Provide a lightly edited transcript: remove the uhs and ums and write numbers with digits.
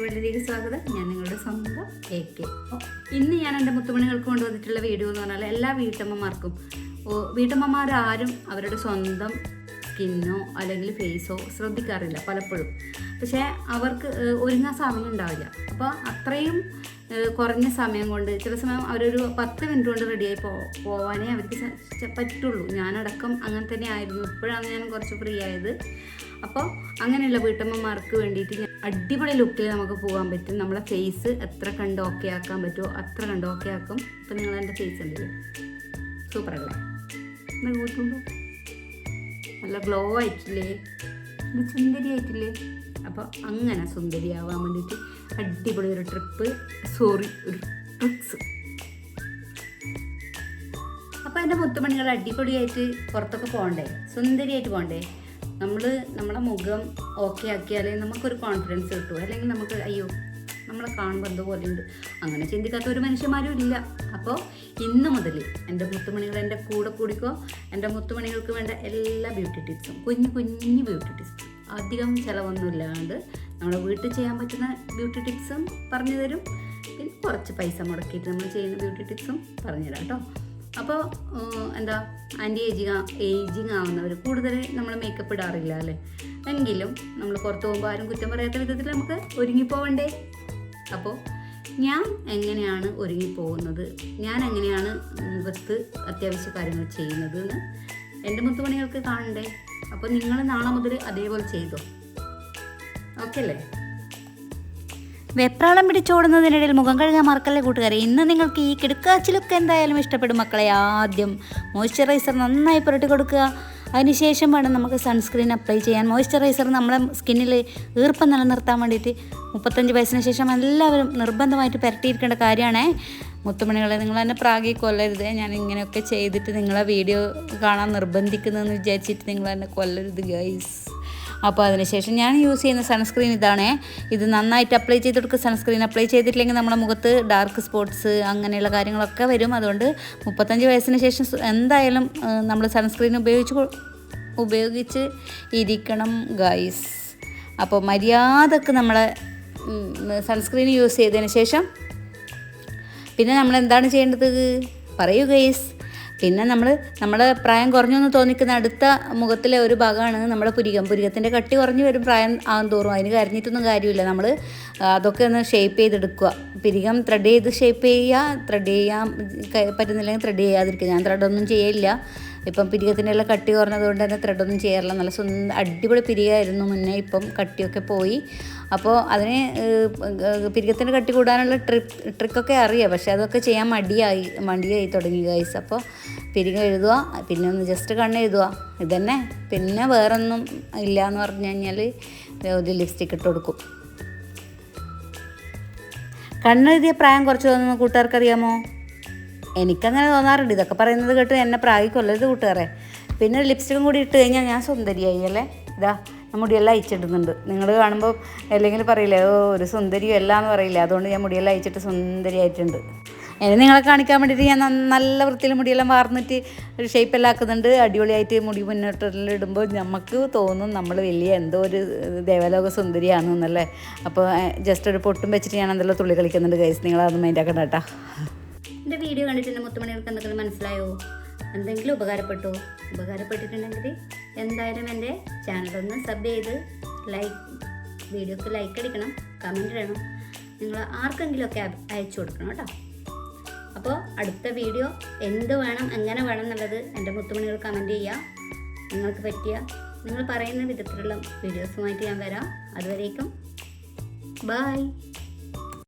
വീഡിയോയിലേക്ക് സ്വാഗതം. ഞാൻ നിങ്ങളുടെ സ്വന്തം AK. ഇന്ന് ഞാൻ എൻ്റെ മുത്തുമണികൾക്ക് കൊണ്ടുവന്നിട്ടുള്ള വീഡിയോ എന്ന് പറഞ്ഞാൽ എല്ലാ വീട്ടമ്മമാർക്കും വീട്ടമ്മമാരാരും അവരുടെ സ്വന്തം സ്കിന്നോ അല്ലെങ്കിൽ ഫേസോ ശ്രദ്ധിക്കാറില്ല പലപ്പോഴും. പക്ഷേ അവർക്ക് ഒരുങ്ങാൻ സമയം ഉണ്ടാവില്ല. അപ്പോൾ അത്രയും കുറഞ്ഞ സമയം കൊണ്ട് ചില സമയം അവരൊരു 10 മിനിറ്റ് കൊണ്ട് റെഡിയായി പോവാനേ അവർക്ക് പറ്റുള്ളൂ. ഞാനടക്കം അങ്ങനെ തന്നെ ആയിരുന്നു. ഇപ്പോഴാണ് ഞാൻ കുറച്ച് ഫ്രീ ആയത്. അപ്പോൾ അങ്ങനെയുള്ള വീട്ടമ്മമാർക്ക് വേണ്ടിയിട്ട് അടിപൊളി ലുക്കിൽ നമുക്ക് പോകാൻ പറ്റും. നമ്മളെ ഫേസ് എത്ര കണ്ട് ഓക്കെ ആക്കാൻ പറ്റുമോ അത്ര കണ്ട് ഓക്കെ ആക്കും. ഇപ്പം നിങ്ങൾ എൻ്റെ ഫേസ് ഉണ്ടല്ലോ, സൂപ്പറല്ലേ? കൂട്ടുണ്ടോ? നല്ല ഗ്ലോ ആയിട്ടില്ലേ, സുന്ദരി ആയിട്ടില്ലേ? അപ്പോൾ അങ്ങനെ സുന്ദരിയാവാൻ വേണ്ടിയിട്ട് അടിപൊളി ഒരു ട്രിക്സ്. അപ്പോൾ എൻ്റെ മുത്തുമണികൾ അടിപൊളിയായിട്ട് പുറത്തൊക്കെ പോകണ്ടേ, സുന്ദരിയായിട്ട് പോകണ്ടേ? നമ്മളെ മുഖം ഓക്കെ ആക്കിയാലേ നമുക്കൊരു കോൺഫിഡൻസ് കിട്ടും. അല്ലെങ്കിൽ നമുക്ക് അയ്യോ നമ്മളെ കാണുമ്പോൾ എന്തുപോലെ ഉണ്ട്, അങ്ങനെ ചിന്തിക്കാത്ത ഒരു മനുഷ്യന്മാരും ഇല്ല. അപ്പോൾ ഇന്ന് മുതൽ എൻ്റെ മുത്തുമണികൾ എൻ്റെ കൂടെ കൂടിക്കോ. എൻ്റെ മുത്തുമണികൾക്ക് വേണ്ട എല്ലാ ബ്യൂട്ടി ടിപ്സും, കുഞ്ഞു ബ്യൂട്ടി ടിപ്സും, അധികം ചിലവൊന്നുമില്ലാണ്ട് നമ്മുടെ വീട്ടിൽ ചെയ്യാൻ പറ്റുന്ന ബ്യൂട്ടി ടിപ്സും പറഞ്ഞു തരും. പിന്നെ കുറച്ച് പൈസ മുടക്കിയിട്ട് നമ്മൾ ചെയ്യുന്ന ബ്യൂട്ടി ടിപ്സും പറഞ്ഞുതരാം കേട്ടോ. അപ്പോൾ എന്താ, ഏജിങ് ആവുന്നവർ കൂടുതൽ നമ്മൾ മേക്കപ്പ് ഇടാറില്ല അല്ലേ? എങ്കിലും നമ്മൾ പുറത്ത് പോകുമ്പോൾ ആരും കുറ്റം പറയാത്ത വിധത്തിൽ നമുക്ക് ഒരുങ്ങിപ്പോവണ്ടേ? അപ്പോൾ ഞാൻ എങ്ങനെയാണ് ഒരുങ്ങിപ്പോകുന്നത്, ഞാൻ എങ്ങനെയാണ് മുഖത്ത് അത്യാവശ്യ കാര്യങ്ങൾ ചെയ്യുന്നത് എന്ന് എൻ്റെ മുത്തുമണികൾക്ക് കാണണ്ടേ? അപ്പോൾ നിങ്ങൾ നാളെ മുതൽ അതേപോലെ ചെയ്തോ, ഓക്കെ അല്ലേ? വെപ്രാളം പിടിച്ചോടുന്നതിനിടയിൽ മുഖം കഴുകാൻ മറക്കല്ലേ കൂട്ടുകാരെ. ഇന്ന് നിങ്ങൾക്ക് ഈ കിടുക്കാച്ചിലൊക്കെ എന്തായാലും ഇഷ്ടപ്പെടും മക്കളെ. ആദ്യം മോയ്സ്ചറൈസർ നന്നായി പുരട്ടി കൊടുക്കുക. അതിനുശേഷം വേണം നമുക്ക് സൺസ്ക്രീൻ അപ്ലൈ ചെയ്യാൻ. മോയ്സ്ചറൈസർ നമ്മളെ സ്കിന്നിൽ ഈർപ്പം നിലനിർത്താൻ വേണ്ടിയിട്ട് 35 വയസ്സിന് ശേഷം എല്ലാവരും നിർബന്ധമായിട്ട് പുരട്ടിയിരിക്കേണ്ട കാര്യമാണ്. മുത്തുമണികളെ, നിങ്ങൾ എന്നെ പ്രാഗി കൊല്ലരുത്. ഞാൻ ഇങ്ങനെയൊക്കെ ചെയ്തിട്ട് നിങ്ങളെ വീഡിയോ കാണാൻ നിർബന്ധിക്കുന്നതെന്ന് വിചാരിച്ചിട്ട് നിങ്ങൾ എന്നെ കൊല്ലരുത് ഗൈസ്. അപ്പോൾ അതിനുശേഷം ഞാൻ യൂസ് ചെയ്യുന്ന സൺസ്ക്രീൻ ഇതാണ്. ഇത് നന്നായിട്ട് അപ്ലൈ ചെയ്ത് കൊടുക്കുക. സൺസ്ക്രീൻ അപ്ലൈ ചെയ്തിട്ടില്ലെങ്കിൽ നമ്മുടെ മുഖത്ത് ഡാർക്ക് സ്പോട്ട്സ് അങ്ങനെയുള്ള കാര്യങ്ങളൊക്കെ വരും. അതുകൊണ്ട് 35 വയസ്സിന് ശേഷം എന്തായാലും നമ്മൾ സൺസ്ക്രീൻ ഉപയോഗിച്ച് ഇരിക്കണം ഗൈസ്. അപ്പോൾ മര്യാദക്ക് നമ്മളെ സൺസ്ക്രീൻ യൂസ് ചെയ്തതിന് ശേഷം പിന്നെ നമ്മൾ എന്താണ് ചെയ്യേണ്ടത് പറയൂ ഗൈസ്. പിന്നെ നമ്മുടെ പ്രായം കുറഞ്ഞെന്ന് തോന്നിക്കുന്ന അടുത്ത മുഖത്തിലെ ഒരു ഭാഗമാണ് നമ്മുടെ പുരികത്തിൻ്റെ കട്ടി കുറഞ്ഞു വരും പ്രായം ആകും തോറും. അതിന് കരഞ്ഞിട്ടൊന്നും കാര്യമില്ല. നമ്മൾ അതൊക്കെ ഒന്ന് ഷേപ്പ് ചെയ്തെടുക്കുക. പുരികം ത്രെഡ് ചെയ്ത് ഷേപ്പ് ചെയ്യുക. ത്രെഡ് ചെയ്യാൻ പറ്റുന്നില്ലെങ്കിൽ ത്രെഡ് ചെയ്യാതിരിക്കുക. ഞാൻ ത്രെഡൊന്നും ചെയ്യില്ല. ഇപ്പം പിരികത്തിൻ്റെ എല്ലാം കട്ടി കുറഞ്ഞതുകൊണ്ട് തന്നെ ത്രെഡൊന്നും ചെയ്യാറില്ല. നല്ല അടിപൊളി പിരികമായിരുന്നു മുന്നേ. ഇപ്പം കട്ടിയൊക്കെ പോയി. അപ്പോൾ അതിന് പിരികത്തിൻ്റെ കട്ടി കൂടാനുള്ള ട്രിക്കൊക്കെ അറിയാം. പക്ഷേ അതൊക്കെ ചെയ്യാൻ മടിയായി തുടങ്ങി ഗൈസ്. അപ്പോൾ പിരികം എഴുതുക, പിന്നെ ഒന്ന് ജസ്റ്റ് കണ്ണെഴുതുക, ഇതന്നെ. പിന്നെ വേറൊന്നും ഇല്ല എന്ന് പറഞ്ഞു കഴിഞ്ഞാൽ ഒരു ലിപ്സ്റ്റിക്ക് ഇട്ട് കൊടുക്കും. കണ്ണെഴുതിയ പ്രായം കുറച്ച് തോന്നുന്ന കൂട്ടുകാർക്കറിയാമോ? എനിക്കങ്ങനെ തോന്നാറുണ്ട്. ഇതൊക്കെ പറയുന്നത് കേട്ട് എന്നെ പ്രാഗി കൊല്ലരുത് കൂട്ടുകാരെ. പിന്നെ ലിപ്സ്റ്റിക്കും കൂടി ഇട്ട് കഴിഞ്ഞാൽ ഞാൻ സുന്ദരിയായി അല്ലേ? ഇതാ ഞാൻ മുടിയെല്ലാം അയച്ചിടുന്നുണ്ട്. നിങ്ങൾ കാണുമ്പോൾ അല്ലെങ്കിൽ പറയില്ലേ ഒരു സുന്ദരിയും എല്ലാം എന്ന് പറയില്ലേ? അതുകൊണ്ട് ഞാൻ മുടിയെല്ലാം അയച്ചിട്ട് സുന്ദരിയായിട്ടുണ്ട്. ഇനി നിങ്ങളെ കാണിക്കാൻ വേണ്ടിയിട്ട് ഞാൻ നല്ല വൃത്തിയിൽ മുടിയെല്ലാം വാർന്നിട്ട് ഒരു ഷേപ്പെല്ലാം ആക്കുന്നുണ്ട്. അടിപൊളിയായിട്ട് മുടി മുന്നോട്ടെല്ലാം ഇടുമ്പോൾ നമുക്ക് തോന്നും നമ്മൾ വലിയ എന്തോ ഒരു ദേവലോക സുന്ദരിയാണെന്നല്ലേ. അപ്പോൾ ജസ്റ്റ് ഒരു പൊട്ടും വെച്ചിട്ട് ഞാൻ എന്തെല്ലാം തുള്ളി കളിക്കുന്നുണ്ട് ഗൈസ്. നിങ്ങളതൊന്നും മൈൻഡ് ആക്കണ്ട കേട്ടോ. എൻ്റെ വീഡിയോ കണ്ടിട്ട് എൻ്റെ മുത്തുമണികൾക്ക് എന്തെങ്കിലും മനസ്സിലായോ? എന്തെങ്കിലും ഉപകാരപ്പെട്ടിട്ടുണ്ടെങ്കിൽ എന്തായാലും എൻ്റെ ചാനലൊന്ന് സബ് ചെയ്ത് വീഡിയോക്ക് ലൈക്ക് അടിക്കണം, കമൻറ്റ് ഇടണം. നിങ്ങൾ ആർക്കെങ്കിലുമൊക്കെ അയച്ചു കൊടുക്കണം കേട്ടോ. അപ്പോൾ അടുത്ത വീഡിയോ എന്ത് വേണം, എങ്ങനെ വേണം എന്നുള്ളത് എൻ്റെ മുത്തുമണികൾ കമൻറ്റ് ചെയ്യുക. നിങ്ങൾക്ക് പറ്റിയ നിങ്ങൾ പറയുന്ന വിധത്തിലുള്ള വീഡിയോസുമായിട്ട് ഞാൻ വരാം. അതുവരേക്കും ബൈ.